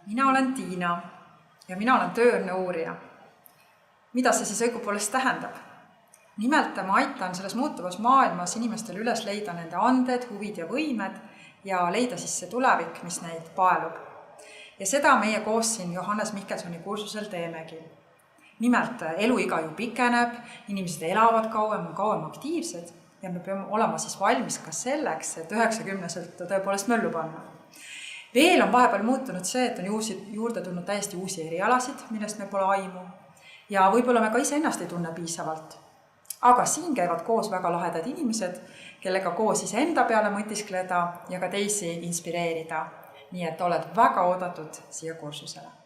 Mina olen Tiina ja mina olen tööõnne-uurija. Mida see siis õigupoolest tähendab? Nimelt ma aitan selles muutuvas maailmas inimestel üles leida nende anded, huvid ja võimed ja leida siis see tulevik, mis neid paelub. Ja seda meie koos siin Johannes Mihkelsoni kursusel teemegi. Nimelt eluiga ju pikeneb, inimesed elavad kauem aktiivsed ja me peame olema siis valmis ka selleks, et 90-selt tõepoolest möllu panna. Veel on vahepeal muutunud see, et on juurde tulnud täiesti uusi erialasid, millest me pole aimu ja võib-olla me ka iseennast ei tunne piisavalt. Aga siin käivad koos väga lahedad inimesed, kellega koos iseenda peale mõtiskleda ja ka teisi inspireerida. Nii et oled väga oodatud siia kursusele.